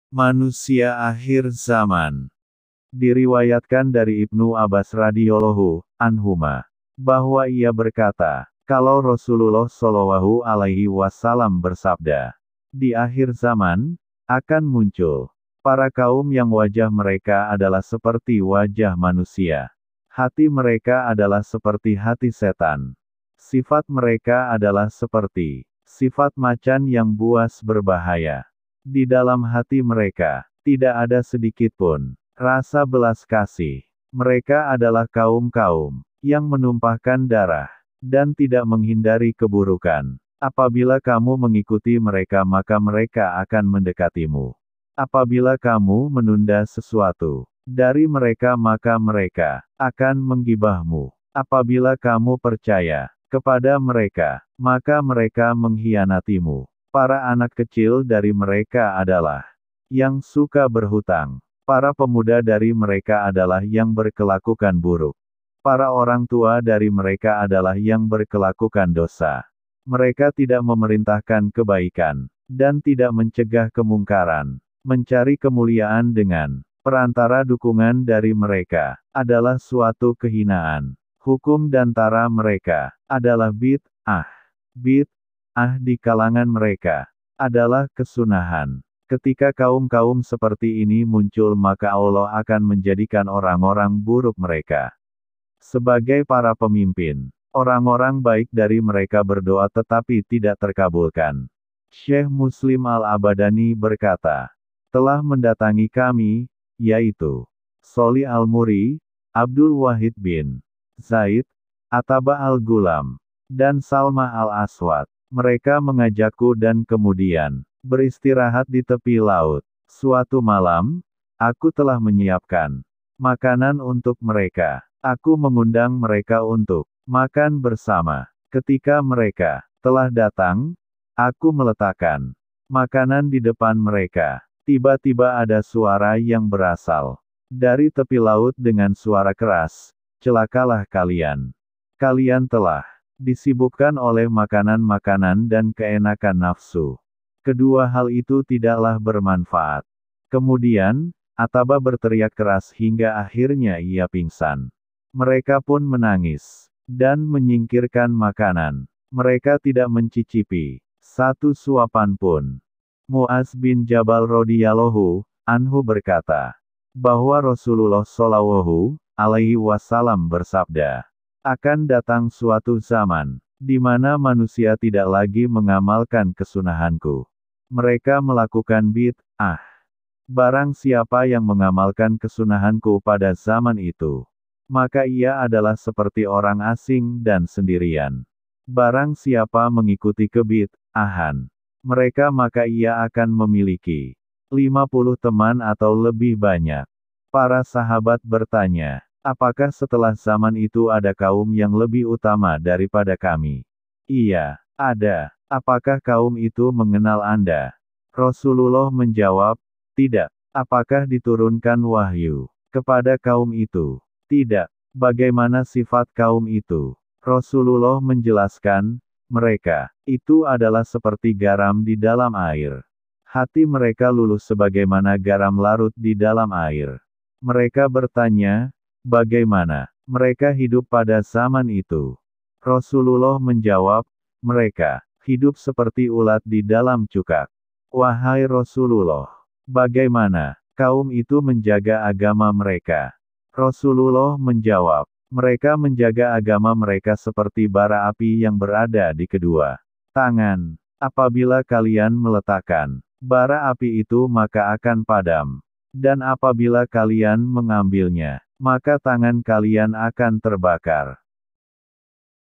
Manusia akhir zaman. Diriwayatkan dari Ibnu Abbas radhiyallahu anhuma bahwa ia berkata, kalau Rasulullah shallallahu alaihi wasallam bersabda, di akhir zaman akan muncul para kaum yang wajah mereka adalah seperti wajah manusia. Hati mereka adalah seperti hati setan. Sifat mereka adalah seperti sifat macan yang buas berbahaya. Di dalam hati mereka, tidak ada sedikit pun rasa belas kasih. Mereka adalah kaum-kaum yang menumpahkan darah dan tidak menghindari keburukan. Apabila kamu mengikuti mereka maka mereka akan mendekatimu. Apabila kamu menunda sesuatu dari mereka maka mereka akan menggibahmu. Apabila kamu percaya kepada mereka, maka mereka mengkhianatimu. Para anak kecil dari mereka adalah yang suka berhutang. Para pemuda dari mereka adalah yang berkelakukan buruk. Para orang tua dari mereka adalah yang berkelakukan dosa. Mereka tidak memerintahkan kebaikan, dan tidak mencegah kemungkaran. Mencari kemuliaan dengan perantara dukungan dari mereka adalah suatu kehinaan. Hukum dan tara mereka adalah bid'ah. Bid'ah di kalangan mereka adalah kesunahan. Ketika kaum-kaum seperti ini muncul maka Allah akan menjadikan orang-orang buruk mereka sebagai para pemimpin. Orang-orang baik dari mereka berdoa tetapi tidak terkabulkan. Syekh Muslim Al-Abadani berkata, telah mendatangi kami, yaitu Soli Al-Muri, Abdul Wahid bin Zaid, Ataba Al-Gulam, dan Salma Al-Aswad. Mereka mengajakku dan kemudian beristirahat di tepi laut. Suatu malam, aku telah menyiapkan makanan untuk mereka. Aku mengundang mereka untuk makan bersama. Ketika mereka telah datang, aku meletakkan makanan di depan mereka. Tiba-tiba ada suara yang berasal dari tepi laut dengan suara keras. Celakalah kalian. Kalian telah disibukkan oleh makanan-makanan dan keenakan nafsu. Kedua hal itu tidaklah bermanfaat. Kemudian, Ataba berteriak keras hingga akhirnya ia pingsan. Mereka pun menangis dan menyingkirkan makanan. Mereka tidak mencicipi satu suapan pun. Muaz bin Jabal radhiyallahu anhu berkata bahwa Rasulullah shallallahu alaihi wasallam bersabda, akan datang suatu zaman di mana manusia tidak lagi mengamalkan kesunahanku. Mereka melakukan bid'ah. Barang siapa yang mengamalkan kesunahanku pada zaman itu, maka ia adalah seperti orang asing dan sendirian. Barang siapa mengikuti kebid'ahan mereka maka ia akan memiliki 50 teman atau lebih banyak. Para sahabat bertanya, apakah setelah zaman itu ada kaum yang lebih utama daripada kami? Iya, ada. Apakah kaum itu mengenal Anda? Rasulullah menjawab, tidak. Apakah diturunkan wahyu kepada kaum itu? Tidak. Bagaimana sifat kaum itu? Rasulullah menjelaskan, mereka itu adalah seperti garam di dalam air. Hati mereka luluh sebagaimana garam larut di dalam air. Mereka bertanya, bagaimana mereka hidup pada zaman itu? Rasulullah menjawab, mereka hidup seperti ulat di dalam cukak. Wahai Rasulullah, bagaimana kaum itu menjaga agama mereka? Rasulullah menjawab, mereka menjaga agama mereka seperti bara api yang berada di kedua tangan. Apabila kalian meletakkan bara api itu maka akan padam. Dan apabila kalian mengambilnya, maka tangan kalian akan terbakar.